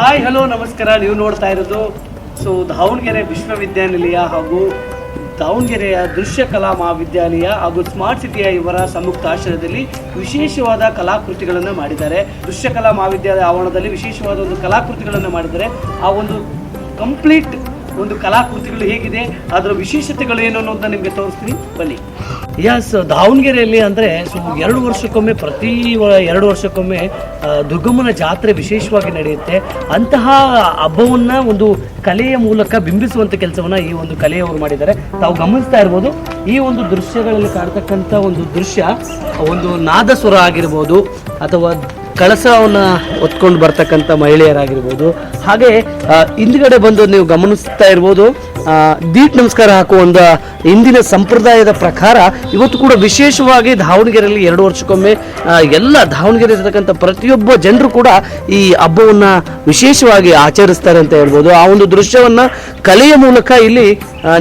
Hi hello ನಮಸ್ಕಾರ. ನೀವು ನೋಡ್ತಾ ಇರೋದು ದಾವಣಗೆರೆ ವಿಶ್ವವಿದ್ಯಾನಿಲಯ ಹಾಗೂ ದಾವಣಗೆರೆಯ ದೃಶ್ಯ ಕಲಾ ಮಹಾವಿದ್ಯಾಲಯ ಹಾಗೂ ಸ್ಮಾರ್ಟ್ ಸಿಟಿಯ ಇವರ ಸಂಯುಕ್ತ ಆಶ್ರಯದಲ್ಲಿ ವಿಶೇಷವಾದ ಕಲಾಕೃತಿಗಳನ್ನು ಮಾಡಿದ್ದಾರೆ. ದೃಶ್ಯ ಕಲಾ ಮಹಾವಿದ್ಯಾಲಯ ಆವರಣದಲ್ಲಿ ವಿಶೇಷವಾದ ಒಂದು ಕಲಾಕೃತಿಗಳನ್ನು ಮಾಡಿದ್ದಾರೆ. ಆ ಒಂದು ಕಂಪ್ಲೀಟ್ ಒಂದು ಕಲಾಕೃತಿಗಳು ಹೇಗಿದೆ, ಅದರ ವಿಶೇಷತೆಗಳು ಏನು ಅನ್ನೋದನ್ನ ನಿಮಗೆ ತೋರಿಸ್ತೀನಿ, ಬನ್ನಿ. ದಾವಣಗೆರೆಯಲ್ಲಿ ಅಂದರೆ 2 ವರ್ಷಕ್ಕೊಮ್ಮೆ ಪ್ರತಿ 2 ವರ್ಷಕ್ಕೊಮ್ಮೆ ದುರ್ಗಮ್ಮನ ಜಾತ್ರೆ ವಿಶೇಷವಾಗಿ ನಡೆಯುತ್ತೆ. ಅಂತಹ ಹಬ್ಬವನ್ನು ಒಂದು ಕಲೆಯ ಮೂಲಕ ಬಿಂಬಿಸುವಂಥ ಕೆಲಸವನ್ನು ಈ ಒಂದು ಕಲೆಯವರು ಮಾಡಿದ್ದಾರೆ. ತಾವು ಗಮನಿಸ್ತಾ ಇರ್ಬೋದು, ಈ ಒಂದು ದೃಶ್ಯಗಳಲ್ಲಿ ಕಾಡ್ತಕ್ಕಂಥ ಒಂದು ದೃಶ್ಯ ಒಂದು ನಾದಸ್ವರ ಆಗಿರ್ಬೋದು ಅಥವಾ ಕಳಸವನ್ನು ಹೊತ್ಕೊಂಡು ಬರ್ತಕ್ಕಂಥ ಮಹಿಳೆಯರಾಗಿರ್ಬೋದು, ಹಾಗೆ ಹಿಂದ್ಗಡೆ ಬಂದು ನೀವು ಗಮನಿಸ್ತಾ ಇರ್ಬೋದು ದೀಟ್ ನಮಸ್ಕಾರ ಹಾಕುವ ಒಂದು ಹಿಂದಿನ ಸಂಪ್ರದಾಯದ ಪ್ರಕಾರ ಇವತ್ತು ಕೂಡ ವಿಶೇಷವಾಗಿ ದಾವಣಗೆರೆಯಲ್ಲಿ 2 ವರ್ಷಕ್ಕೊಮ್ಮೆ ಎಲ್ಲ ದಾವಣಗೆರೆ ಇರತಕ್ಕಂಥ ಪ್ರತಿಯೊಬ್ಬ ಜನರು ಕೂಡ ಈ ಹಬ್ಬವನ್ನು ವಿಶೇಷವಾಗಿ ಆಚರಿಸ್ತಾರೆ ಅಂತ ಹೇಳ್ಬೋದು. ಆ ಒಂದು ದೃಶ್ಯವನ್ನು ಕಲೆಯ ಮೂಲಕ ಇಲ್ಲಿ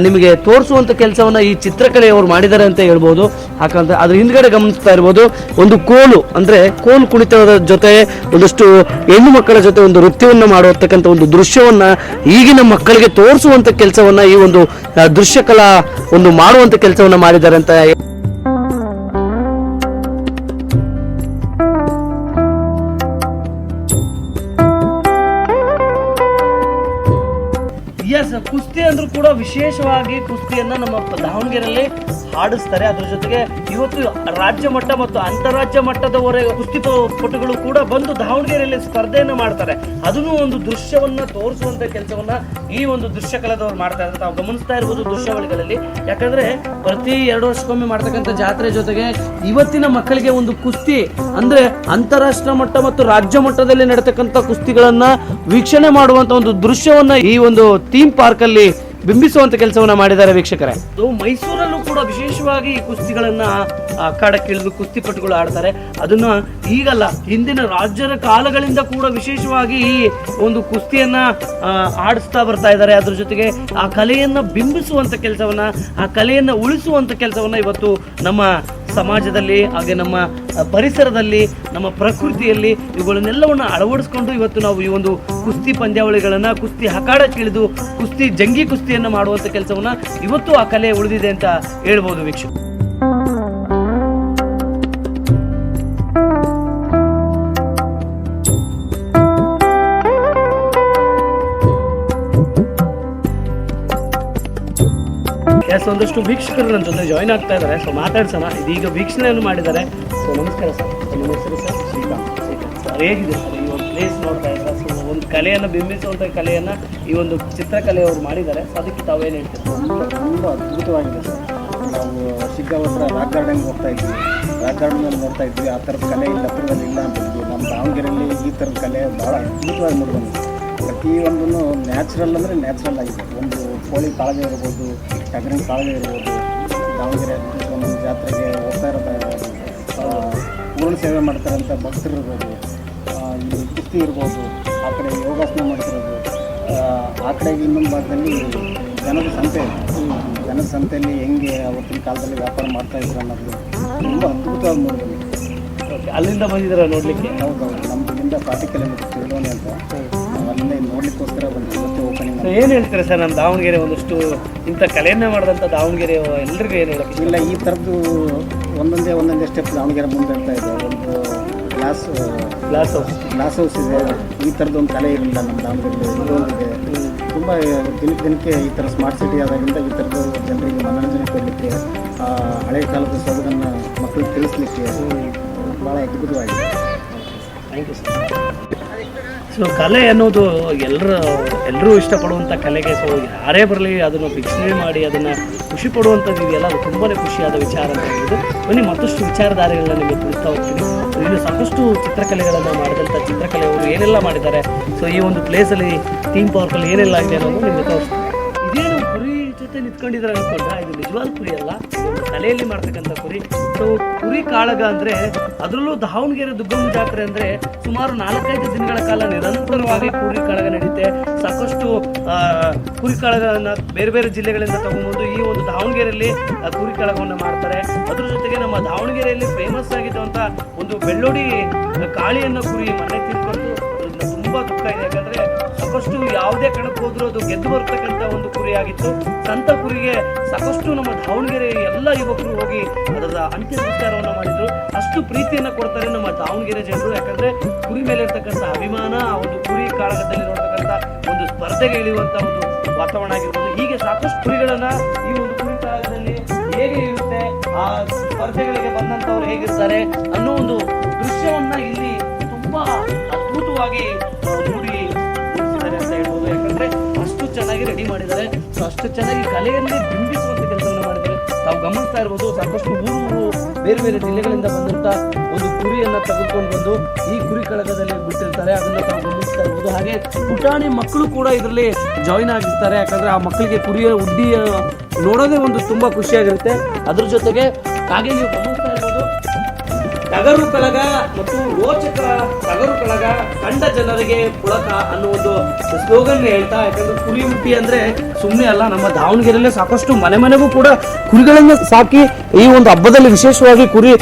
ನಿಮಗೆ ತೋರಿಸುವಂಥ ಕೆಲಸವನ್ನು ಈ ಚಿತ್ರಕಲೆಯವರು ಮಾಡಿದ್ದಾರೆ ಅಂತ ಹೇಳ್ಬೋದು. ಯಾಕಂದ್ರೆ ಅದ್ರ ಹಿಂದ್ಗಡೆ ಗಮನಿಸ್ತಾ ಇರ್ಬೋದು ಒಂದು ಕೋಲು, ಅಂದರೆ ಕೋಲು ಕುಣಿತದ ಜೊತೆ ಒಂದಷ್ಟು ಹೆಣ್ಣು ಮಕ್ಕಳ ಜೊತೆ ಒಂದು ನೃತ್ಯವನ್ನು ಮಾಡುವತಕ್ಕಂಥ ಒಂದು ದೃಶ್ಯವನ್ನು ಈಗಿನ ಮಕ್ಕಳಿಗೆ ತೋರಿಸುವಂಥ ಕೆಲಸವನ್ನು ಈ ಒಂದು ದೃಶ್ಯ ಕಲಾ ಒಂದು ಮಾಡುವಂಥ ಕೆಲಸವನ್ನು ಮಾಡಿದ್ದಾರೆ ಅಂತ. ಕುಸ್ತಿ ಅಂದ್ರೂ ಕೂಡ ವಿಶೇಷವಾಗಿ ಕುಸ್ತಿಯನ್ನ ನಮ್ಮ ದಾವಣಗೆರೆಯಲ್ಲಿ ಆಡಿಸ್ತಾರೆ. ಅದ್ರ ಜೊತೆಗೆ ಇವತ್ತು ರಾಜ್ಯ ಮಟ್ಟ ಮತ್ತು ಅಂತಾರಾಜ್ಯ ಮಟ್ಟದವರೆಗೆ ಕುಸ್ತಿ ಪಟುಗಳು ಕೂಡ ಬಂದು ದಾವಣಗೆರೆಯಲ್ಲಿ ಸ್ಪರ್ಧೆಯನ್ನು ಮಾಡ್ತಾರೆ. ಅದನ್ನು ಒಂದು ದೃಶ್ಯವನ್ನ ತೋರಿಸುವಂತ ಕೆಲಸವನ್ನ ಈ ಒಂದು ದೃಶ್ಯ ಕಲಾದವ್ರು ಮಾಡ್ತಾ ಇದ್ದಾರೆ. ತಾವು ಗಮನಿಸ್ತಾ ಇರ್ಬೋದು ದೃಶ್ಯಾವಳಿಗಳಲ್ಲಿ. ಯಾಕಂದ್ರೆ ಪ್ರತಿ 2 ವರ್ಷಕ್ಕೊಮ್ಮೆ ಮಾಡ್ತಕ್ಕಂಥ ಜಾತ್ರೆ ಜೊತೆಗೆ ಇವತ್ತಿನ ಮಕ್ಕಳಿಗೆ ಒಂದು ಕುಸ್ತಿ ಅಂದ್ರೆ ಅಂತಾರಾಷ್ಟ್ರೀಯ ಮಟ್ಟ ಮತ್ತು ರಾಜ್ಯ ಮಟ್ಟದಲ್ಲಿ ನಡೆತಕ್ಕಂಥ ಕುಸ್ತಿಗಳನ್ನ ವೀಕ್ಷಣೆ ಮಾಡುವಂತ ಒಂದು ದೃಶ್ಯವನ್ನ ಈ ಒಂದು ಥೀಮ್ ಪಾರ್ಕ್ ಅಲ್ಲಿ ಬಿಂಬಿಸುವಂತ ಕೆಲಸವನ್ನ ಮಾಡಿದ್ದಾರೆ ವೀಕ್ಷಕರೇ. ಮೈಸೂರಲ್ಲೂ ಕೂಡ ವಿಶೇಷವಾಗಿ ಈ ಕುಸ್ತಿಗಳನ್ನ ಅಖಾಡಕ್ಕಿಳಿದು ಕುಸ್ತಿಪಟುಗಳು ಆಡ್ತಾರೆ. ಅದನ್ನ ಈಗಲ್ಲ, ಹಿಂದಿನ ರಾಜ್ಯದ ಕಾಲಗಳಿಂದ ಕೂಡ ವಿಶೇಷವಾಗಿ ಈ ಒಂದು ಕುಸ್ತಿಯನ್ನ ಆಡಿಸ್ತಾ ಬರ್ತಾ ಇದ್ದಾರೆ. ಅದ್ರ ಜೊತೆಗೆ ಆ ಕಲೆಯನ್ನ ಬಿಂಬಿಸುವಂತ ಕೆಲಸವನ್ನ, ಆ ಕಲೆಯನ್ನ ಉಳಿಸುವಂತ ಕೆಲಸವನ್ನ ಇವತ್ತು ನಮ್ಮ ಸಮಾಜದಲ್ಲಿ ಹಾಗೆ ನಮ್ಮ ಪರಿಸರದಲ್ಲಿ ನಮ್ಮ ಪ್ರಕೃತಿಯಲ್ಲಿ ಇವುಗಳನ್ನೆಲ್ಲವನ್ನು ಅಳವಡಿಸ್ಕೊಂಡು ಇವತ್ತು ನಾವು ಈ ಒಂದು ಕುಸ್ತಿ ಪಂದ್ಯಾವಳಿಗಳನ್ನು, ಕುಸ್ತಿ ಅಖಾಡಕ್ಕಿಳಿದು ಕುಸ್ತಿ ಜಂಗಿ ಕುಸ್ತಿಯನ್ನು ಮಾಡುವಂಥ ಕೆಲಸವನ್ನು ಇವತ್ತು ಆ ಕಲೆ ಉಳಿದಿದೆ ಅಂತ ಹೇಳ್ಬೋದು ವೀಕ್ಷಕ. ಒಂದಷ್ಟು ವೀಕ್ಷಕರು ನನ್ನ ಜೊತೆ ಜಾಯ್ನ್ ಆಗ್ತಾ ಇದ್ದಾರೆ. ಮಾತಾಡ್ಸೋಣ. ಇದೀಗ ವೀಕ್ಷಣೆಯನ್ನು ಮಾಡಿದ್ದಾರೆ. ನಮಸ್ಕಾರ ಸರ್. ನಿಮ್ಮ ಹೆಸರು ಸರ್? ಶ್ರೀಕಾಂತ್. ಸರ್ ಹೇಗಿದೆ ಸರ್ ಈ ಒಂದು ಪ್ಲೇಸ್ ನೋಡ್ತಾ ಇದ್ದಾರೆ? ಒಂದು ಕಲೆಯನ್ನು ಬಿಂಬಿಸುವಂಥ ಕಲೆಯನ್ನು ಈ ಒಂದು ಚಿತ್ರಕಲೆಯವರು ಮಾಡಿದ್ದಾರೆ. ಅದಕ್ಕೆ ತಾವೇನು ಹೇಳ್ತೀವಿ? ತುಂಬ ಅದ್ಭುತವಾಗಿದೆ ಸರ್. ನಾವು ಶಿಗ್ಗಾಂವ್ ರಾಕ್ ಗಾರ್ಡನ್ಗೆ ಹೋಗ್ತಾ ಇದ್ವಿ, ರಾಕ್ ಗಾರ್ಡನಲ್ಲಿ ನೋಡ್ತಾ ಇದ್ವಿ. ಆ ಥರದ ಕಲೆ ಇಲ್ಲಿ ಹತ್ರದಲ್ಲಿ ಇಲ್ಲ ಅಂತಿದ್ವಿ. ನಮ್ಮ ದಾವಣಗೆರೆಯಲ್ಲಿ ಈ ಥರದ ಕಲೆ ಭಾಳ ಅದ್ಭುತವಾಗಿ ನೋಡ್ಬಂದಿದೆ. ಪ್ರತಿಯೊಂದೂ ನ್ಯಾಚುರಲ್ ಅಂದರೆ ನ್ಯಾಚುರಲ್ ಆಗಿದೆ. ಒಂದು ಕೋಳಿ ಕಾಳಗ ಇರ್ಬೋದು, ಟಗರಿನ ಕಾಳಗ ಇರ್ಬೋದು, ದಾವಣಗೆರೆ ಒಂದು ಜಾತ್ರೆಗೆ ಹೋಗ್ತಾ ಇರೋದು ಪೂರ್ಣ ಸೇವೆ ಮಾಡ್ತಾರಂಥ ಭಕ್ತರು ಇರ್ಬೋದು, ಇಲ್ಲಿ ಕುಸ್ತಿ ಇರ್ಬೋದು, ಆ ಕಡೆ ಯೋಗಾಸನ ಮಾಡ್ತಿರೋದು, ಆ ಕಡೆಗೆ ಇನ್ನೊಂದು ಭಾಗದಲ್ಲಿ ಜನರ ಸಂತೆ, ಜನರ ಸಂತೆಯಲ್ಲಿ ಹೆಂಗೆ ಅವತ್ತಿನ ಕಾಲದಲ್ಲಿ ವ್ಯಾಪಾರ ಮಾಡ್ತಾಯಿದ್ರು ಅನ್ನೋದು ತುಂಬ ಅದ್ಭುತವಾಗಿ ನೋಡಿದ್ವಿ. ಓಕೆ, ಅಲ್ಲಿಂದ ಬಂದಿದ್ದಾರೆ ನೋಡಲಿಕ್ಕೆ? ಹೌದೌದು, ನಮ್ಮದಿಂದ 40 ಕಿಲೋಮೀಟರ್ ತಿರುಗೋಣಿ ಅಂತ ಅಲ್ಲಿಂದ ನೋಡ್ಲಿಕ್ಕೋಸ್ಕರ ಬಂದು ಇವತ್ತು ಓಪನಿಂಗ್. ಏನು ಹೇಳ್ತೀರಾ ಸರ್ ನಮ್ಮ ದಾವಣಗೆರೆ ಒಂದಷ್ಟು ಇಂಥ ಕಲೆಯನ್ನೇ ಮಾಡಿದಂಥ ದಾವಣಗೆರೆ ಎಲ್ರಿಗೂ ಏನು ಹೇಳಕ್ಕೆ? ಇಲ್ಲ, ಈ ಥರದ್ದು ಒಂದೊಂದೇ ಸ್ಟೆಪ್ ದಾವಣಗೆರೆ ಮುಂದೆ ಇರ್ತಾ ಇದೆ. ಒಂದು ಗ್ಲಾಸ್ ಹೌಸ್ ಇದೆ. ಈ ಥರದ್ದು ಒಂದು ಕಲೆ ಇರಲಿಲ್ಲ ನಮ್ಮ ದಾವಣಗೆರೆ. ಇದೊಂದಿದೆ. ತುಂಬ ದಿನಕ್ಕೆ ಈ ಥರ ಸ್ಮಾರ್ಟ್ ಸಿಟಿ ಆದಾಗಿಂದ ಈ ಥರದ್ದು ಜನರಿಗೆ ಮನೋರಂಜನೆ ಕೊಡಲಿಕ್ಕೆ, ಹಳೆಯ ಕಾಲದ ಸೊಬಗನ್ನು ಮಕ್ಕಳಿಗೆ ತಿಳಿಸ್ಲಿಕ್ಕೆ ಭಾಳ ಅದ್ಭುತವಾಗಿದೆ. Thank you sir. ಕಲೆ ಅನ್ನೋದು ಎಲ್ಲರೂ ಇಷ್ಟಪಡುವಂಥ ಕಲೆಗೆ ಯಾರೇ ಬರಲಿ ಅದನ್ನು ವೀಕ್ಷಣೆ ಮಾಡಿ ಅದನ್ನು ಖುಷಿ ಪಡುವಂಥದ್ದು ಇದೆಯಲ್ಲ, ಅದು ತುಂಬಾ ಖುಷಿಯಾದ ವಿಚಾರ ಅಂತ ಹೇಳಿದ್ದು. ಬನ್ನಿ ಮತ್ತಷ್ಟು ವಿಚಾರಧಾರೆಗಳನ್ನ ನಿಮಗೆ ತಿಳಿಸ್ತಾ ಹೋಗ್ತೀನಿ. ಇನ್ನು ಸಾಕಷ್ಟು ಚಿತ್ರಕಲೆಗಳನ್ನು ಮಾಡಿದಂಥ ಚಿತ್ರಕಲೆಯವರು ಏನೆಲ್ಲ ಮಾಡಿದ್ದಾರೆ, ಈ ಒಂದು ಪ್ಲೇಸಲ್ಲಿ ಥೀಮ್ ಪಾರ್ಕಲ್ಲಿ ಏನೆಲ್ಲ ಇದೆ ಅನ್ನೋದು ನಿಮಗೆ ತೋರಿಸ್ತೀನಿ. ಇದೇನು ಕುರಿ ಜೊತೆ ನಿಂತ್ಕೊಂಡಿದ್ದಾರೆ ಅಂದ್ಕೊಂಡ್ರೆ ಇದು ನಿಜವಾದ ಕುರಿ ಅಲ್ಲ, ಇದೊಂದು ಕಲೆಯಲ್ಲಿ ಮಾಡ್ತಕ್ಕಂಥ ಕುರಿ. ಕುರಿ ಕಾಳಗ ಅಂದರೆ ಅದರಲ್ಲೂ ದಾವಣಗೆರೆ ದುರ್ಗಮ್ಮ ಜಾತ್ರೆ ಅಂದರೆ ಸುಮಾರು 4-5 ದಿನಗಳ ಕಾಲ ನಿರಂತರವಾಗಿ ಕುರಿ ಕಾಳಗ ನಡೆಯುತ್ತೆ. ಸಾಕಷ್ಟು ಕುರಿ ಕಾಳಗವನ್ನು ಬೇರೆ ಬೇರೆ ಜಿಲ್ಲೆಗಳಿಂದ ತಗೊಂಡ್ಬಂದು ಈ ಒಂದು ದಾವಣಗೆರೆಯಲ್ಲಿ ಕುರಿ ಕಾಳಗವನ್ನು ಮಾಡ್ತಾರೆ. ಅದ್ರ ಜೊತೆಗೆ ನಮ್ಮ ದಾವಣಗೆರೆಯಲ್ಲಿ ಫೇಮಸ್ ಆಗಿದ್ದಂಥ ಒಂದು ಬೆಳ್ಳೋಡಿ ಕಾಳಿಯನ್ನು ಕುರಿ ಮನೆ ತಿನ್ಕೊಂಡು ತುಂಬ ದುಃಖ ಇದೆ. ಯಾಕಂದರೆ ಸಾಕಷ್ಟು ಯಾವುದೇ ಕಣಕ್ಕೆ ಹೋದ್ರೂ ಅದು ಗೆದ್ದು ಬರ್ತಕ್ಕಂಥ ಒಂದು ಕುರಿ ಆಗಿತ್ತು. ಸಂತ ಕುರಿಗೆ ಸಾಕಷ್ಟು ನಮ್ಮ ದಾವಣಗೆರೆ ಎಲ್ಲ ಯುವಕರು ಹೋಗಿ ಅದರ ಅಂತ್ಯ ಸಂಸ್ಕಾರವನ್ನು ಮಾಡಿದ್ರು. ಅಷ್ಟು ಪ್ರೀತಿಯನ್ನ ಕೊಡ್ತಾರೆ ನಮ್ಮ ದಾವಣಗೆರೆ ಜನರು. ಯಾಕಂದ್ರೆ ಕುರಿ ಮೇಲೆ ಇರ್ತಕ್ಕಂಥ ಅಭಿಮಾನ, ಆ ಒಂದು ಕುರಿ ಕಾಳಗದಲ್ಲಿ ನೋಡ್ತಕ್ಕಂಥ ಒಂದು ಸ್ಪರ್ಧೆಗೆ ಇಳಿಯುವಂತ ಒಂದು ವಾತಾವರಣ ಆಗಿರ್ಬೋದು. ಹೀಗೆ ಸಾಕಷ್ಟು ಕುರಿಗಳನ್ನ ಈ ಒಂದು ಕುರಿ ಕಾಳಗದಲ್ಲಿ ಹೇಗೆ ಇರುತ್ತೆ, ಆ ಸ್ಪರ್ಧೆಗಳಿಗೆ ಬಂದಂತವ್ರು ಹೇಗಿರ್ತಾರೆ ಅನ್ನೋ ಒಂದು ದೃಶ್ಯವನ್ನ ಇಲ್ಲಿ ತುಂಬಾ ಅದ್ಭುತವಾಗಿ ನೋಡಿ ಮುಗಿಸಿದ್ದಾರೆ ಅಂತ ಹೇಳ್ಬೋದು. ಯಾಕಂದ್ರೆ ಅಷ್ಟು ಚೆನ್ನಾಗಿ ರೆಡಿ ಮಾಡಿದ್ದಾರೆ. ಸೊ ಅಷ್ಟು ಚೆನ್ನಾಗಿ ಕಲೆಯಲ್ಲಿ ಬಿಂಬಿಸುವಂತ ಕೆಲಸವನ್ನು ಮಾಡಿದ್ದಾರೆ. ತಾವು ಗಮನಿಸ್ತಾ ಇರ್ಬೋದು, ಸಾಕಷ್ಟು ಊರು ಬೇರೆ ಬೇರೆ ಜಿಲ್ಲೆಗಳಿಂದ ಬಂದಂತ ಒಂದು ಕುರಿಯನ್ನ ತೆಗೆದುಕೊಂಡು ಬಂದು ಈ ಕುರಿ ಕಳಗದಲ್ಲಿ ಬಿಟ್ಟಿರ್ತಾರೆ. ಅದನ್ನ ತಾವು ಗಮನಿಸ್ತಾ ಇರ್ಬೋದು. ಹಾಗೆ ಪುಟಾಣಿ ಮಕ್ಕಳು ಕೂಡ ಇದರಲ್ಲಿ ಜಾಯಿನ್ ಆಗಿರ್ತಾರೆ. ಯಾಕಂದ್ರೆ ಆ ಮಕ್ಕಳಿಗೆ ಕುರಿಯ ಉಡ್ಡಿ ನೋಡೋದೇ ಒಂದು ತುಂಬಾ ಖುಷಿಯಾಗಿರುತ್ತೆ. ಅದ್ರ ಜೊತೆಗೆ ಹಾಗೆ ನೀವು ಗಮನಿಸ್ತಾ ಇರ್ಬೋದು, ಟಗರು ಕಳಗ ಮತ್ತು ರೋಚಕ ಟಗರು ಕಳಗ ಕಂಡ ಜನರಿಗೆ ಪುಳಕ ಅನ್ನೋ ಒಂದು ಸ್ಲೋಗನ್ ಹೇಳ್ತಾ. ಯಾಕಂದ್ರೆ ಕುರಿ ಹುಟ್ಟಿ ಅಂದ್ರೆ ಸುಮ್ಮನೆ ಅಲ್ಲ, ನಮ್ಮ ದಾವಣಗೆರೆಯಲ್ಲೇ ಸಾಕಷ್ಟು ಮನೆ ಮನೆಗೂ ಕೂಡ ಕುರಿಗಳನ್ನ ಸಾಕಿ ಈ ಒಂದು ಹಬ್ಬದಲ್ಲಿ ವಿಶೇಷವಾಗಿ ಕುರಿ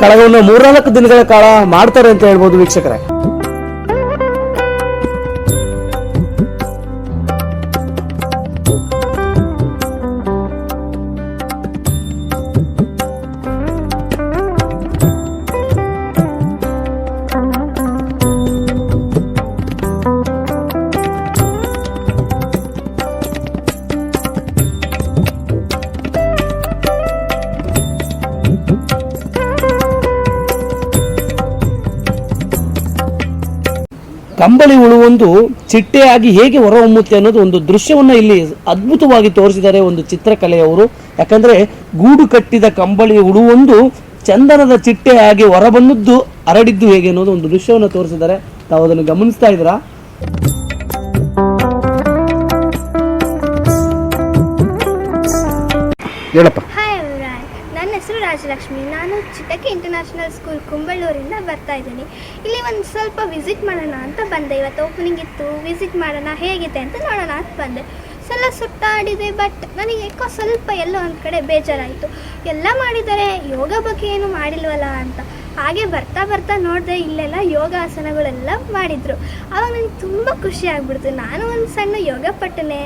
ಕಳಗವನ್ನು 3-4 ದಿನಗಳ ಕಾಲ ಮಾಡ್ತಾರೆ ಅಂತ ಹೇಳ್ಬೋದು ವೀಕ್ಷಕರೇ. ಕಂಬಳಿ ಹುಳುವೊಂದು ಚಿಟ್ಟೆಯಾಗಿ ಹೇಗೆ ಹೊರಹೊಮ್ಮುತ್ತೆ ಅನ್ನೋದು ಒಂದು ದೃಶ್ಯವನ್ನ ಇಲ್ಲಿ ಅದ್ಭುತವಾಗಿ ತೋರಿಸಿದ್ದಾರೆ ಒಂದು ಚಿತ್ರಕಲೆಯವರು. ಯಾಕಂದ್ರೆ ಗೂಡು ಕಟ್ಟಿದ ಕಂಬಳಿ ಹುಳುವೊಂದು ಚಂದನದ ಚಿಟ್ಟೆಯಾಗಿ ಹೊರಬಂದದ್ದು ಹರಡಿದ್ದು ಹೇಗೆ ಅನ್ನೋದು ಒಂದು ದೃಶ್ಯವನ್ನು ತೋರಿಸಿದ್ದಾರೆ. ತಾವು ಅದನ್ನು ಗಮನಿಸ್ತಾ ಇದ್ದೀರಾ? ಹೇಳಪ್ಪ. ನನ್ನ ಹೆಸರು ರಾಜಲಕ್ಷ್ಮಿ. ನಾನು ಚಿಟಕಿ ಇಂಟರ್ನ್ಯಾಷನಲ್ ಸ್ಕೂಲ್ ಕುಂಬಳೂರಿಂದ ಬರ್ತಾ ಇದ್ದೀನಿ. ಇಲ್ಲಿ ಒಂದು ಸ್ವಲ್ಪ ವಿಸಿಟ್ ಮಾಡೋಣ ಅಂತ ಬಂದೆ. ಇವತ್ತು ಓಪನಿಂಗ್ ಇತ್ತು, ವಿಸಿಟ್ ಮಾಡೋಣ ಹೇಗಿದೆ ಅಂತ ನೋಡೋಣ ಅಂತ ಬಂದೆ. ಸ್ವಲ್ಪ ಸುತ್ತಾಡಿದೆ, ಬಟ್ ನನಗೆ ಯಾಕೋ ಸ್ವಲ್ಪ ಎಲ್ಲೋ ಒಂದು ಕಡೆ ಬೇಜಾರಾಯಿತು. ಎಲ್ಲ ಮಾಡಿದ್ದಾರೆ, ಯೋಗ ಬಗ್ಗೆ ಏನು ಮಾಡಿಲ್ವಲ್ಲ ಅಂತ. ಹಾಗೆ ಬರ್ತಾ ಬರ್ತಾ ನೋಡಿದೆ, ಇಲ್ಲೆಲ್ಲ ಯೋಗಾಸನಗಳೆಲ್ಲ ಮಾಡಿದರು. ಆವಾಗ ನನಗೆ ತುಂಬ ಖುಷಿ ಆಗ್ಬಿಡ್ತು. ನಾನು ಒಂದು ಸಣ್ಣ ಯೋಗ ಪಟ್ಟನೆ.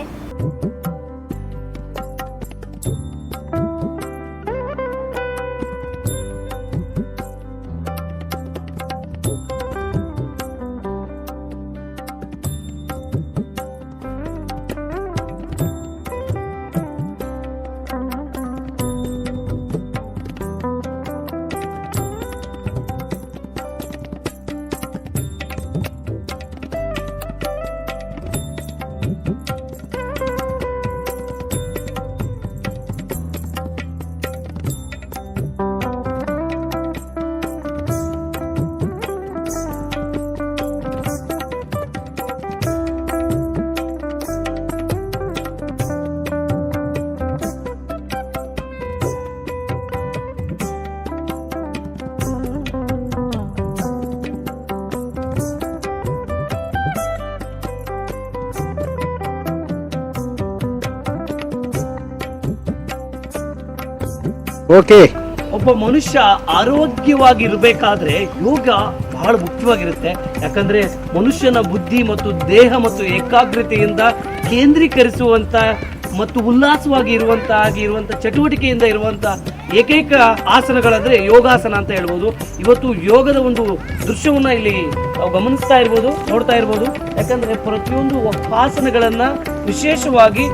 ಓಕೆ, ಒಬ್ಬ ಮನುಷ್ಯ ಆರೋಗ್ಯವಾಗಿರ್ಬೇಕಾದ್ರೆ ಯೋಗ ಬಹಳ ಮುಖ್ಯವಾಗಿರುತ್ತೆ. ಯಾಕಂದ್ರೆ ಮನುಷ್ಯನ ಬುದ್ಧಿ ಮತ್ತು ದೇಹ ಮತ್ತು ಏಕಾಗ್ರತೆಯಿಂದ ಕೇಂದ್ರೀಕರಿಸುವಂತ ಮತ್ತು ಉಲ್ಲಾಸವಾಗಿ ಇರುವಂತ ಚಟುವಟಿಕೆಯಿಂದ ಇರುವಂತ ಏಕೈಕ ಆಸನಗಳಂದ್ರೆ ಯೋಗಾಸನ ಅಂತ ಹೇಳ್ಬೋದು. ಇವತ್ತು ಯೋಗದ ಒಂದು ದೃಶ್ಯವನ್ನ ಇಲ್ಲಿ ನಾವು ಗಮನಿಸ್ತಾ ಇರ್ಬೋದು, ನೋಡ್ತಾ ಇರ್ಬೋದು. ಯಾಕಂದ್ರೆ ಪ್ರತಿಯೊಂದು ಆಸನಗಳನ್ನ ವಿಶೇಷವಾಗಿ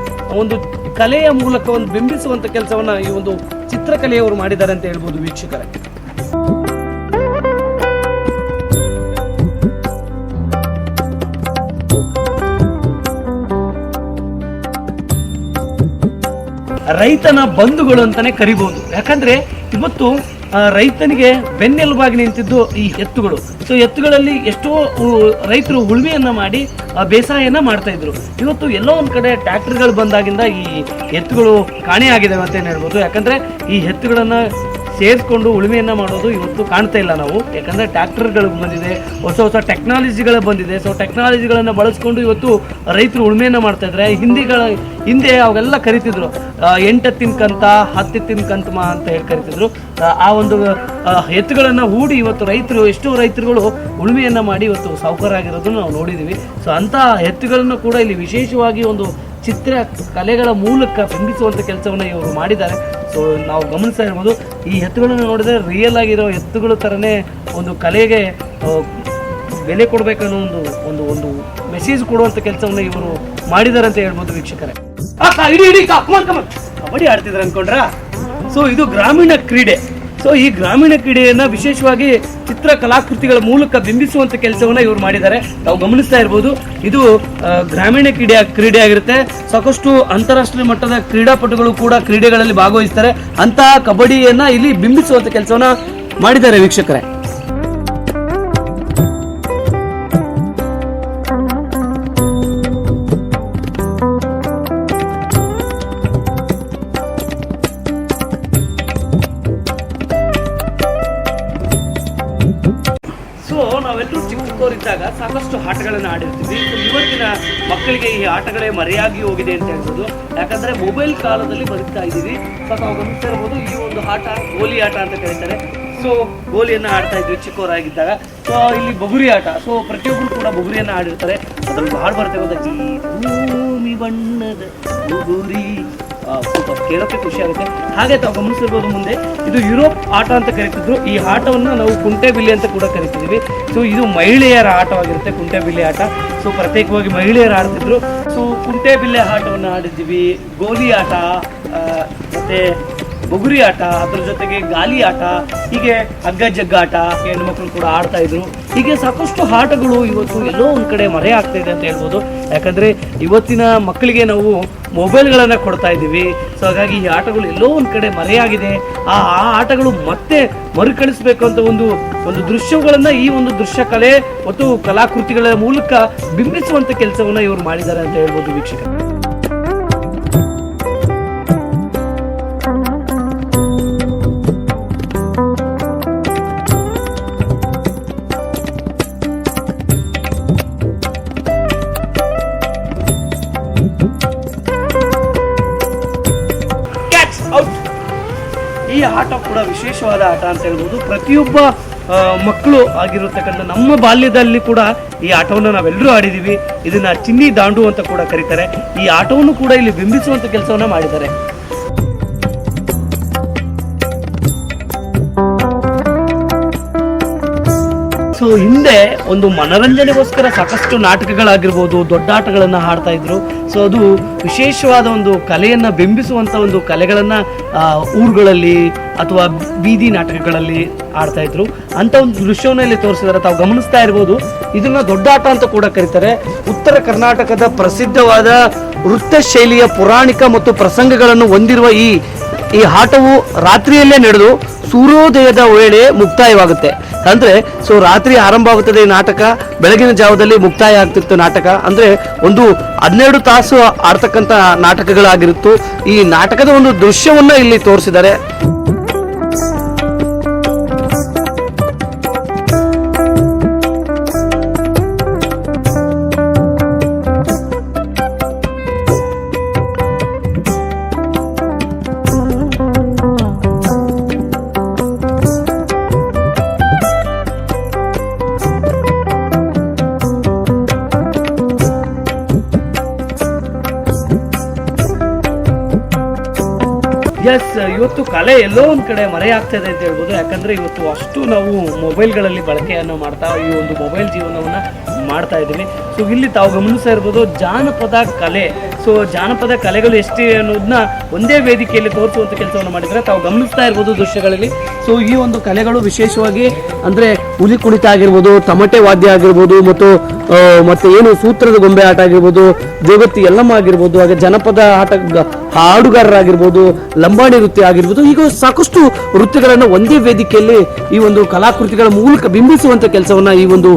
ಒಂದು ಕಲೆಯ ಮೂಲಕ ಒಂದು ಬಿಂಬಿಸುವಂತ ಕೆಲಸವನ್ನ ಈ ಒಂದು ಚಿತ್ರಕಲೆಯವರು ಮಾಡಿದ್ದಾರೆ ಅಂತ ಹೇಳ್ಬೋದು ವೀಕ್ಷಕರೇ. ರೈತನ ಬಂಧುಗಳು ಅಂತಾನೆ ಕರಿಬಹುದು. ಯಾಕಂದ್ರೆ ಇವತ್ತು ರೈತನಿಗೆ ಬೆನ್ನೆಲುಬಾಗಿ ನಿಂತಿದ್ದು ಈ ಎತ್ತುಗಳು. ಸೊ ಎತ್ತುಗಳಲ್ಲಿ ಎಷ್ಟೋ ರೈತರು ಉಳುಮೆಯನ್ನ ಮಾಡಿ ಬೇಸಾಯನ ಮಾಡ್ತಾ ಇದ್ರು. ಇವತ್ತು ಎಲ್ಲೋ ಒಂದ್ ಕಡೆ ಟ್ರ್ಯಾಕ್ಟರ್ಗಳು ಬಂದಾಗಿಂದ ಈ ಎತ್ತುಗಳು ಕಾಣೆಯಾಗಿದ್ದಾವೆ ಅಂತ ಹೇಳ್ಬೋದು. ಯಾಕಂದ್ರೆ ಈ ಎತ್ತುಗಳನ್ನ ಸೇರಿಸ್ಕೊಂಡು ಉಳುಮೆಯನ್ನು ಮಾಡೋದು ಇವತ್ತು ಕಾಣ್ತಾ ಇಲ್ಲ ನಾವು. ಯಾಕಂದರೆ ಟ್ರ್ಯಾಕ್ಟರ್ಗಳು ಬಂದಿದೆ, ಹೊಸ ಹೊಸ ಟೆಕ್ನಾಲಜಿಗಳು ಬಂದಿದೆ. ಸೊ ಟೆಕ್ನಾಲಜಿಗಳನ್ನು ಬಳಸ್ಕೊಂಡು ಇವತ್ತು ರೈತರು ಉಳುಮೆಯನ್ನು ಮಾಡ್ತಾಯಿದ್ದಾರೆ. ಹಿಂದೆ ಅವೆಲ್ಲ ಕರಿತಿದ್ರು 8 ಎತ್ತಿನ ಕಂತ 10 ಎತ್ತಿನ ಕಂತಮ ಅಂತ ಹೇಳಿ ಕರಿತಿದ್ರು. ಆ ಒಂದು ಎತ್ತುಗಳನ್ನು ಹೂಡಿ ಇವತ್ತು ಎಷ್ಟೋ ರೈತರುಗಳು ಉಳುಮೆಯನ್ನು ಮಾಡಿ ಇವತ್ತು ಸಾಹುಕಾರಾಗಿರೋದನ್ನು ನಾವು ನೋಡಿದ್ದೀವಿ. ಸೊ ಅಂಥ ಎತ್ತುಗಳನ್ನು ಕೂಡ ಇಲ್ಲಿ ವಿಶೇಷವಾಗಿ ಒಂದು ಚಿತ್ರ ಕಲೆಗಳ ಮೂಲಕ ಬಿಂಬಿಸುವಂಥ ಕೆಲಸವನ್ನು ಇವರು ಮಾಡಿದ್ದಾರೆ. ಸೊ ನಾವು ಗಮನಿಸ್ತಾ ಇರ್ಬೋದು, ಈ ಎತ್ತುಗಳನ್ನು ನೋಡಿದರೆ ರಿಯಲ್ ಆಗಿರೋ ಎತ್ತುಗಳ ಥರನೇ ಒಂದು ಕಲೆಗೆ ಬೆಲೆ ಕೊಡಬೇಕನ್ನೋ ಒಂದು ಒಂದು ಮೆಸೇಜ್ ಕೊಡುವಂಥ ಕೆಲಸವನ್ನು ಇವರು ಮಾಡಿದ್ದಾರೆ ಅಂತ ಹೇಳ್ಬೋದು ವೀಕ್ಷಕರೇ. ಇಡೀ ಕಬಡ್ಡಿ ಆಡ್ತಿದ್ರು ಅನ್ಕೊಂಡ್ರಾ? ಸೊ ಇದು ಗ್ರಾಮೀಣ ಕ್ರೀಡೆ. ಸೊ ಈ ಗ್ರಾಮೀಣ ಕ್ರೀಡೆಯನ್ನು ವಿಶೇಷವಾಗಿ ಚಿತ್ರ ಕಲಾಕೃತಿಗಳ ಮೂಲಕ ಬಿಂಬಿಸುವಂಥ ಕೆಲಸವನ್ನು ಇವರು ಮಾಡಿದ್ದಾರೆ. ನಾವು ಗಮನಿಸ್ತಾ ಇರ್ಬೋದು, ಇದು ಗ್ರಾಮೀಣ ಕ್ರೀಡೆ ಆಗಿರುತ್ತೆ. ಸಾಕಷ್ಟು ಅಂತಾರಾಷ್ಟ್ರೀಯ ಮಟ್ಟದ ಕ್ರೀಡಾಪಟುಗಳು ಕೂಡ ಕ್ರೀಡೆಗಳಲ್ಲಿ ಭಾಗವಹಿಸ್ತಾರೆ. ಅಂತಹ ಕಬಡ್ಡಿಯನ್ನು ಇಲ್ಲಿ ಬಿಂಬಿಸುವಂಥ ಕೆಲಸವನ್ನು ಮಾಡಿದ್ದಾರೆ ವೀಕ್ಷಕರೇ. ನಾವೆಲ್ಲರೂ ಚಿಕ್ಕವರಿದ್ದಾಗ ಸಾಕಷ್ಟು ಆಟಗಳನ್ನು ಆಡಿರ್ತೀವಿ. ಇವತ್ತಿನ ಮಕ್ಕಳಿಗೆ ಈ ಆಟಗಳೇ ಮರೆಯಾಗಿ ಹೋಗಿದೆ ಅಂತ ಹೇಳ್ಬೋದು. ಯಾಕಂದರೆ ಮೊಬೈಲ್ ಕಾಲದಲ್ಲಿ ಬದುಕ್ತಾ ಇದ್ದೀವಿ. ಸೊ ನಾವು ಗಮನಿಸ್ತಾ ಇರ್ಬೋದು, ಈ ಒಂದು ಆಟ ಗೋಲಿ ಆಟ ಅಂತ ಕರೀತಾರೆ. ಸೊ ಗೋಲಿಯನ್ನು ಆಡ್ತಾ ಇದ್ವಿ ಚಿಕ್ಕವರಾಗಿದ್ದಾಗ. ಸೊ ಇಲ್ಲಿ ಬಗುರಿ ಆಟ. ಸೊ ಪ್ರತಿಯೊಬ್ಬರು ಕೂಡ ಬಗುರಿಯನ್ನು ಆಡಿರ್ತಾರೆ. ಅದ್ರಲ್ಲಿ ಹಾಡು ಬರ್ತೇವೆ, ಭೂಮಿ ಬಣ್ಣದ ಬಗುರಿ. ಸ್ವಲ್ಪ ಕೇಳೋಕ್ಕೆ ಖುಷಿ ಆಗುತ್ತೆ. ಹಾಗೆ ತಾವು ಗಮನಿಸಿರ್ಬೋದು, ಮುಂದೆ ಇದು ಯುರೋಪ್ ಆಟ ಅಂತ ಕರಿತಿದ್ರು. ಈ ಆಟವನ್ನು ನಾವು ಕುಂಟೆಬಿಲ್ಲೆ ಅಂತ ಕೂಡ ಕರಿತಿದ್ವಿ. ಸೊ ಇದು ಮಹಿಳೆಯರ ಆಟವಾಗಿರುತ್ತೆ ಕುಂಟೆಬಿಲ್ಲೆ ಆಟ. ಸೊ ಪ್ರತ್ಯೇಕವಾಗಿ ಮಹಿಳೆಯರು ಆಡ್ತಿದ್ರು. ಸೊ ಕುಂಟೆಬಿಲ್ಲೆ ಆಟವನ್ನು ಆಡಿದ್ವಿ, ಗೋಲಿ ಆಟ, ಮತ್ತು ಬಗುರಿ ಆಟ, ಅದ್ರ ಜೊತೆಗೆ ಗಾಲಿ ಆಟ, ಹೀಗೆ ಹಗ್ಗ ಜಗ್ಗಾಟ ಹೆಣ್ಮಕ್ಳು ಕೂಡ ಆಡ್ತಾ ಇದ್ರು. ಹೀಗೆ ಸಾಕಷ್ಟು ಆಟಗಳು ಇವತ್ತು ಎಲ್ಲೋ ಒಂದು ಕಡೆ ಮರೆ ಆಗ್ತಾ ಇದೆ ಅಂತ ಹೇಳ್ಬೋದು. ಯಾಕಂದರೆ ಇವತ್ತಿನ ಮಕ್ಕಳಿಗೆ ನಾವು ಮೊಬೈಲ್ಗಳನ್ನು ಕೊಡ್ತಾ ಇದ್ದೀವಿ. ಸೊ ಹಾಗಾಗಿ ಈ ಆಟಗಳು ಎಲ್ಲೋ ಒಂದು ಕಡೆ ಮರೆಯಾಗಿದೆ. ಆ ಆಟಗಳು ಮತ್ತೆ ಮರುಕಳಿಸ್ಬೇಕು ಅಂತ ಒಂದು ದೃಶ್ಯಗಳನ್ನು ಈ ಒಂದು ದೃಶ್ಯ ಕಲೆ ಮತ್ತು ಕಲಾಕೃತಿಗಳ ಮೂಲಕ ಬಿಂಬಿಸುವಂಥ ಕೆಲಸವನ್ನು ಇವರು ಮಾಡಿದ್ದಾರೆ ಅಂತ ಹೇಳ್ಬೋದು ವೀಕ್ಷಕರು. ಈ ಆಟ ಕೂಡ ವಿಶೇಷವಾದ ಆಟ ಅಂತ ಹೇಳ್ಬೋದು. ಪ್ರತಿಯೊಬ್ಬ ಮಕ್ಕಳು ಆಗಿರತಕ್ಕಂಥ ನಮ್ಮ ಬಾಲ್ಯದಲ್ಲಿ ಕೂಡ ಈ ಆಟವನ್ನು ನಾವೆಲ್ಲರೂ ಆಡಿದ್ದೀವಿ. ಇದನ್ನ ಚಿನ್ನಿ ದಾಂಡು ಅಂತ ಕೂಡ ಕರೀತಾರೆ. ಈ ಆಟವನ್ನು ಕೂಡ ಇಲ್ಲಿ ಬಿಂಬಿಸುವಂಥ ಕೆಲಸವನ್ನು ಮಾಡಿದ್ದಾರೆ. ಸೊ ಹಿಂದೆ ಒಂದು ಮನರಂಜನೆಗೋಸ್ಕರ ಸಾಕಷ್ಟು ನಾಟಕಗಳಾಗಿರ್ಬೋದು, ದೊಡ್ಡ ಆಟಗಳನ್ನು ಆಡ್ತಾ ಇದ್ರು. ಸೊ ಅದು ವಿಶೇಷವಾದ ಒಂದು ಕಲೆಯನ್ನು ಬಿಂಬಿಸುವಂಥ ಒಂದು ಕಲೆಗಳನ್ನು ಊರುಗಳಲ್ಲಿ ಅಥವಾ ಬೀದಿ ನಾಟಕಗಳಲ್ಲಿ ಆಡ್ತಾ ಇದ್ರು. ಅಂತ ಒಂದು ದೃಶ್ಯವನ್ನು ಇಲ್ಲಿ ತೋರಿಸಿದ್ದಾರೆ. ತಾವು ಗಮನಿಸ್ತಾ ಇರ್ಬೋದು, ಇದನ್ನ ದೊಡ್ಡ ಆಟ ಅಂತ ಕೂಡ ಕರೀತಾರೆ. ಉತ್ತರ ಕರ್ನಾಟಕದ ಪ್ರಸಿದ್ಧವಾದ ನೃತ್ಯ ಶೈಲಿಯ ಪೌರಾಣಿಕ ಮತ್ತು ಪ್ರಸಂಗಗಳನ್ನು ಹೊಂದಿರುವ ಈ ಆಟವು ರಾತ್ರಿಯಲ್ಲೇ ನಡೆದು ಸೂರ್ಯೋದಯದ ವೇಳೆ ಮುಕ್ತಾಯವಾಗುತ್ತೆ. ಅಂದ್ರೆ ಸೊ ರಾತ್ರಿ ಆರಂಭ ಆಗುತ್ತದೆ ಈ ನಾಟಕ, ಬೆಳಗಿನ ಜಾವದಲ್ಲಿ ಮುಕ್ತಾಯ ಆಗ್ತಿತ್ತು ನಾಟಕ. ಅಂದ್ರೆ ಒಂದು 12 ತಾಸು ಆಡ್ತಕ್ಕಂಥ ನಾಟಕಗಳಾಗಿರುತ್ತು. ಈ ನಾಟಕದ ಒಂದು ದೃಶ್ಯವನ್ನ ಇಲ್ಲಿ ತೋರಿಸಿದ್ದಾರೆ. ಇವತ್ತು ಕಲೆ ಎಲ್ಲೋ ಒಂದು ಕಡೆ ಮರೆಯಾಗ್ತದೆ ಅಂತ ಹೇಳ್ಬೋದು. ಯಾಕಂದ್ರೆ ಇವತ್ತು ಅಷ್ಟು ನಾವು ಮೊಬೈಲ್ಗಳಲ್ಲಿ ಬಳಕೆಯನ್ನು ಮಾಡ್ತಾ ಈ ಒಂದು ಮೊಬೈಲ್ ಜೀವನವನ್ನು ಮಾಡ್ತಾ ಇದ್ದೀವಿ. ಸೊ ಇಲ್ಲಿ ತಾವು ಗಮನಿಸ್ತಾ ಇರ್ಬೋದು, ಜಾನಪದ ಕಲೆ. ಸೊ ಜಾನಪದ ಕಲೆಗಳು ಎಷ್ಟೇ ಅನ್ನೋದನ್ನ ಒಂದೇ ವೇದಿಕೆಯಲ್ಲಿ ತೋರಿಸುವಂಥ ಕೆಲಸವನ್ನು ಮಾಡಿದರೆ ತಾವು ಗಮನಿಸ್ತಾ ಇರ್ಬೋದು ದೃಶ್ಯಗಳಲ್ಲಿ. ಸೊ ಈ ಒಂದು ಕಲೆಗಳು ವಿಶೇಷವಾಗಿ ಅಂದರೆ ಹುಲಿ ಕುಣಿತ ಆಗಿರ್ಬೋದು, ತಮಟೆ ವಾದ್ಯ ಆಗಿರ್ಬೋದು, ಮತ್ತು ಏನು ಸೂತ್ರದ ಗೊಂಬೆ ಆಟ ಆಗಿರ್ಬೋದು, ಜೋಗತಿ ಎಲ್ಲಮ್ಮ ಆಗಿರ್ಬೋದು, ಹಾಗೆ ಜನಪದ ಆಟ ಹಾಡುಗಾರರಾಗಿರ್ಬೋದು, ಲಂಬಾಣಿ ನೃತ್ಯ ಆಗಿರ್ಬೋದು, ಈಗ ಸಾಕಷ್ಟು ನೃತ್ಯಗಳನ್ನು ಒಂದೇ ವೇದಿಕೆಯಲ್ಲಿ ಈ ಒಂದು ಕಲಾಕೃತಿಗಳ ಮೂಲಕ ಬಿಂಬಿಸುವಂಥ ಕೆಲಸವನ್ನು ಈ ಒಂದು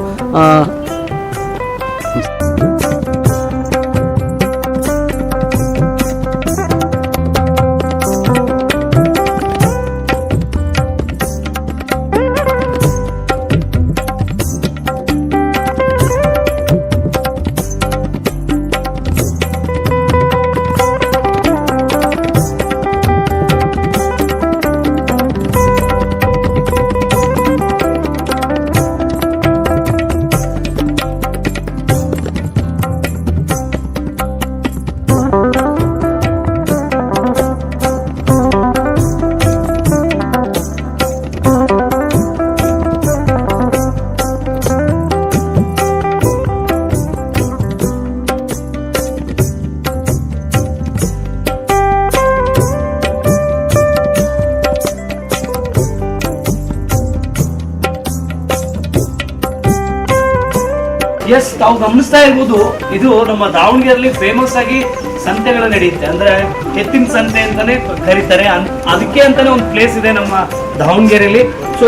ಎಸ್, ತಾವು ಗಮನಿಸ್ತಾ ಇರ್ಬೋದು, ಇದು ನಮ್ಮ ದಾವಣಗೆರೆಯಲ್ಲಿ ಫೇಮಸ್ ಆಗಿ ಸಂತೆಗಳು ನಡೆಯುತ್ತೆ. ಅಂದ್ರೆ ಎತ್ತಿನ ಸಂತೆ ಅಂತಾನೆ ಕರೀತಾರೆ. ಅದಕ್ಕೆ ಅಂತಾನೆ ಒಂದು ಪ್ಲೇಸ್ ಇದೆ ನಮ್ಮ ದಾವಣಗೆರೆಯಲ್ಲಿ. ಸೊ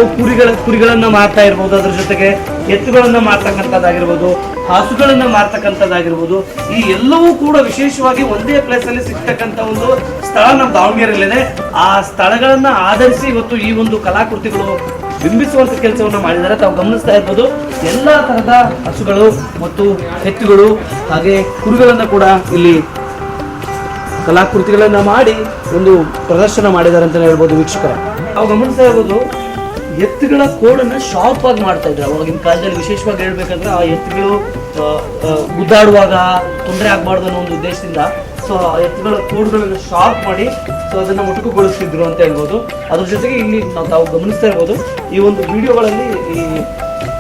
ಕುರಿಗಳನ್ನ ಮಾರ್ತಾ ಇರ್ಬೋದು, ಅದ್ರ ಜೊತೆಗೆ ಎತ್ತುಗಳನ್ನ ಮಾರ್ತಕ್ಕಂಥದ್ದಾಗಿರ್ಬೋದು, ಹಸುಗಳನ್ನ ಮಾರ್ತಕ್ಕಂಥದ್ದಾಗಿರ್ಬೋದು, ಈ ಎಲ್ಲವೂ ಕೂಡ ವಿಶೇಷವಾಗಿ ಒಂದೇ ಪ್ಲೇಸ್ ಅಲ್ಲಿ ಸಿಗ್ತಕ್ಕಂಥ ಒಂದು ಸ್ಥಳ ನಮ್ಮ ದಾವಣಗೆರೆಯಲ್ಲಿದೆ. ಆ ಸ್ಥಳಗಳನ್ನ ಆಧರಿಸಿ ಇವತ್ತು ಈ ಒಂದು ಕಲಾಕೃತಿಗಳು ಬಿಂಬಿಸುವಂತ ಕೆಲಸವನ್ನ ಮಾಡಿದ್ದಾರೆ. ತಾವು ಗಮನಿಸ್ತಾ ಇರ್ಬೋದು, ಎಲ್ಲಾ ತರಹದ ಹಸುಗಳು ಮತ್ತು ಎತ್ತುಗಳು ಹಾಗೆ ಕುರಿಗಳನ್ನ ಕೂಡ ಇಲ್ಲಿ ಕಲಾಕೃತಿಗಳನ್ನ ಮಾಡಿ ಒಂದು ಪ್ರದರ್ಶನ ಮಾಡಿದ್ದಾರೆ ಅಂತ ಹೇಳ್ಬೋದು ವೀಕ್ಷಕರೇ. ನಾವು ಗಮನಿಸ್ತಾ ಇರ್ಬೋದು, ಎತ್ತುಗಳ ಕೋಡನ್ನ ಶಾರ್ಪ್ ಆಗಿ ಮಾಡ್ತಾ ಇದ್ರು ಅವಾಗಿನ ಕಾಲದಲ್ಲಿ. ವಿಶೇಷವಾಗಿ ಹೇಳ್ಬೇಕಂದ್ರೆ ಆ ಎತ್ತುಗಳು ಗುದ್ದಾಡುವಾಗ ತೊಂದರೆ ಆಗ್ಬಾರ್ದು ಅನ್ನೋ ಒಂದು ಉದ್ದೇಶದಿಂದ ಸೊ ಆ ಎತ್ತುಗಳ ಕೋಡ್ಗಳನ್ನು ಶಾರ್ಪ್ ಮಾಡಿ ಸೊ ಅದನ್ನ ಮೊಟಕುಗೊಳಿಸ್ತಿದ್ರು ಅಂತ ಹೇಳ್ಬೋದು. ಅದ್ರ ಜೊತೆಗೆ ಇಲ್ಲಿ ತಾವು ಗಮನಿಸ್ತಾ ಇರ್ಬೋದು, ಈ ಒಂದು ವಿಡಿಯೋಗಳಲ್ಲಿ ಈ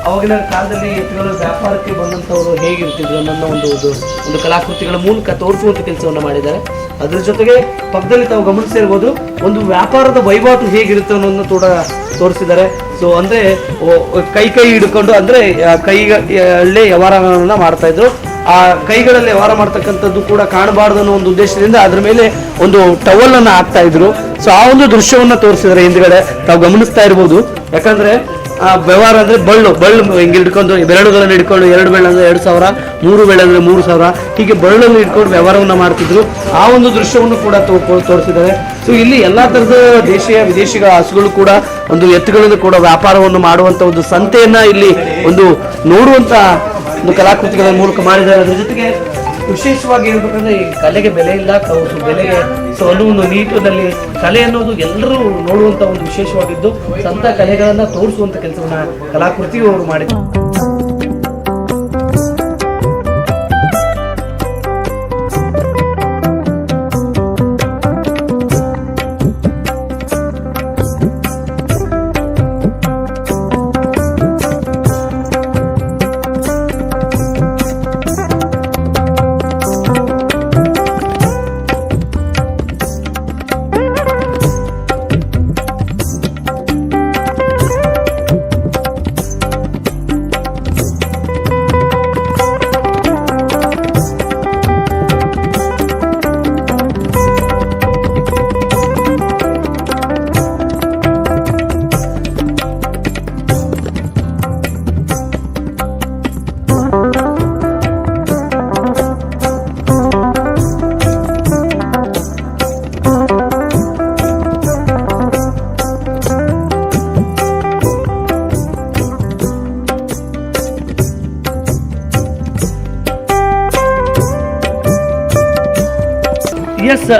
ಅವಾಗಿನ ಕಾಲದಲ್ಲಿ ಎತ್ತುಗಳ ವ್ಯಾಪಾರಕ್ಕೆ ಬಂದಂಥವ್ರು ಹೇಗಿರ್ತಿದ್ರು ಅನ್ನೋ ಒಂದು ಕಲಾಕೃತಿಗಳ ಮೂಲಕ ತೋರಿಸುವಂಥ ಕೆಲಸವನ್ನು ಮಾಡಿದ್ದಾರೆ. ಅದ್ರ ಜೊತೆಗೆ ಪಕ್ಕದಲ್ಲಿ ತಾವು ಗಮನಿಸ್ತಾ ಇರ್ಬೋದು, ಒಂದು ವ್ಯಾಪಾರದ ವಹಿವಾಟು ಹೇಗಿರುತ್ತೆ ಅನ್ನೋದನ್ನ ತೋರಿಸಿದ್ದಾರೆ. ಸೊ ಅಂದ್ರೆ ಕೈ ಹಿಡ್ಕೊಂಡು ಅಂದ್ರೆ ಕೈಗಳಲ್ಲೇ ವ್ಯವಹಾರಗಳನ್ನ ಮಾಡ್ತಾ ಇದ್ರು. ಆ ಕೈಗಳಲ್ಲಿ ವ್ಯವಹಾರ ಮಾಡ್ತಕ್ಕಂಥದ್ದು ಕೂಡ ಕಾಣಬಾರ್ದು ಅನ್ನೋ ಒಂದು ಉದ್ದೇಶದಿಂದ ಅದ್ರ ಮೇಲೆ ಒಂದು ಟವಲ್ ಅನ್ನ ಹಾಕ್ತಾ ಇದ್ರು. ಸೊ ಆ ಒಂದು ದೃಶ್ಯವನ್ನ ತೋರಿಸಿದ್ದಾರೆ ಹಿಂದ್ಗಡೆ ತಾವು ಗಮನಿಸ್ತಾ ಇರ್ಬೋದು. ಯಾಕಂದ್ರೆ ಆ ವ್ಯವಹಾರ ಅಂದ್ರೆ ಬಳ್ಳು ಹಿಂಗೆ ಹಿಡ್ಕೊಂಡು ಬೆರಳುಗಳನ್ನು ಹಿಡ್ಕೊಂಡು 2 ಬೆಳ್ಳು ಅಂದ್ರೆ 2,000, 3 ಬೆಳ್ಳು ಅಂದ್ರೆ 3,000 ಹೀಗೆ ಬಳ್ಳನ್ನು ಹಿಡ್ಕೊಂಡು ವ್ಯವಹಾರವನ್ನ ಮಾಡ್ತಿದ್ರು. ಆ ಒಂದು ದೃಶ್ಯವನ್ನು ಕೂಡ ತೋರಿಸಿದ್ದಾರೆ. ಸೊ ಇಲ್ಲಿ ಎಲ್ಲಾ ತರದ ದೇಶೀಯ ವಿದೇಶಿಗಳ ಹಸುಗಳು ಕೂಡ ಒಂದು ಎತ್ತುಗಳನ್ನು ಕೂಡ ವ್ಯಾಪಾರವನ್ನು ಮಾಡುವಂತ ಒಂದು ಸಂತೆಯನ್ನ ಇಲ್ಲಿ ಒಂದು ನೋಡುವಂತ ಒಂದು ಕಲಾಕೃತಿಗಳ ಮೂಲಕ ಮಾಡಿದ್ದಾರೆ. ಅದ್ರ ಜೊತೆಗೆ ವಿಶೇಷವಾಗಿ ಹೇಳ್ಬೇಕಂದ್ರೆ ಈ ಕಲೆಗೆ ಬೆಲೆ ಇಲ್ಲ, ಬೆಲೆಗೆ ಸೊ ಅನ್ನೋ ಒಂದು ನೀಟದಲ್ಲಿ ಕಲೆ ಅನ್ನೋದು ಎಲ್ಲರೂ ನೋಡುವಂತ ಒಂದು ವಿಶೇಷವಾಗಿದ್ದು ಸ್ವಂತ ಕಲೆಗಳನ್ನ ತೋರಿಸುವಂತ ಕೆಲಸವನ್ನ ಕಲಾಕೃತಿಯವರು ಮಾಡಿದ್ರು. ಎಸ್,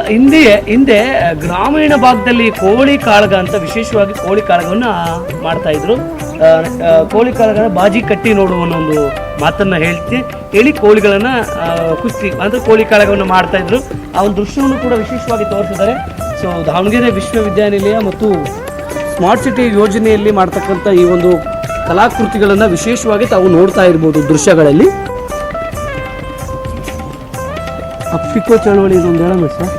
ಹಿಂದೆ ಗ್ರಾಮೀಣ ಭಾಗದಲ್ಲಿ ಕೋಳಿ ಕಾಳಗ ಅಂತ ವಿಶೇಷವಾಗಿ ಕೋಳಿ ಕಾಳಗವನ್ನ ಮಾಡ್ತಾ ಇದ್ರು. ಕೋಳಿ ಕಾಳಗನ ಬಾಜಿ ಕಟ್ಟಿ ನೋಡುವ ಒಂದು ಮಾತನ್ನ ಹೇಳಿ ಕೋಳಿಗಳನ್ನ ಕುಸ್ತಿ ಅಂದ್ರೆ ಕೋಳಿ ಕಾಳಗವನ್ನು ಮಾಡ್ತಾ ಇದ್ರು. ಆ ಒಂದು ದೃಶ್ಯವನ್ನು ಕೂಡ ವಿಶೇಷವಾಗಿ ತೋರಿಸಿದ್ದಾರೆ. ಸೊ ದಾವಣಗೆರೆ ವಿಶ್ವವಿದ್ಯಾನಿಲಯ ಮತ್ತು ಸ್ಮಾರ್ಟ್ ಸಿಟಿ ಯೋಜನೆಯಲ್ಲಿ ಮಾಡ್ತಕ್ಕಂಥ ಈ ಒಂದು ಕಲಾಕೃತಿಗಳನ್ನ ವಿಶೇಷವಾಗಿ ತಾವು ನೋಡ್ತಾ ಇರ್ಬೋದು ದೃಶ್ಯಗಳಲ್ಲಿ. ಅಪ್ಪಿಕೋ ಚಳವಳಿ ಇದೊಂದು ಹೇಳೋಣ ಸರ್.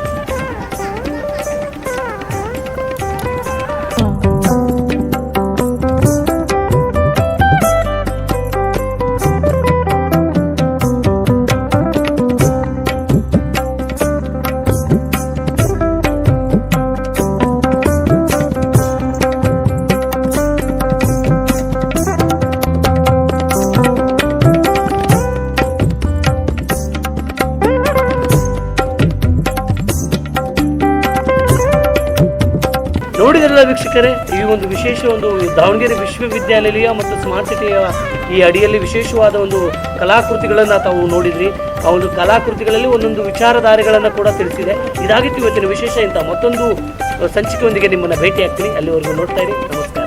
ನೋಡಿದ್ರಲ್ಲ ವೀಕ್ಷಕರೇ, ಈ ಒಂದು ವಿಶೇಷ ಒಂದು ದಾವಣಗೆರೆ ವಿಶ್ವವಿದ್ಯಾನಿಲಯ ಮತ್ತು ಸ್ಮಾರ್ಟ್ ಸಿಟಿಯ ಈ ಅಡಿಯಲ್ಲಿ ವಿಶೇಷವಾದ ಒಂದು ಕಲಾಕೃತಿಗಳನ್ನು ತಾವು ನೋಡಿದ್ರಿ. ಆ ಒಂದು ಕಲಾಕೃತಿಗಳಲ್ಲಿ ಒಂದೊಂದು ವಿಚಾರಧಾರೆಗಳನ್ನು ಕೂಡ ತಿಳಿಸಿದೆ. ಇದಾಗಿತ್ತು ಇವತ್ತಿನ ವಿಶೇಷ. ಇಂಥ ಮತ್ತೊಂದು ಸಂಚಿಕೆಯೊಂದಿಗೆ ನಿಮ್ಮನ್ನು ಭೇಟಿ ಆಗ್ತೀನಿ. ಅಲ್ಲಿವರೆಗೂ ನೋಡ್ತಾ ಇರಿ. ನಮಸ್ಕಾರ.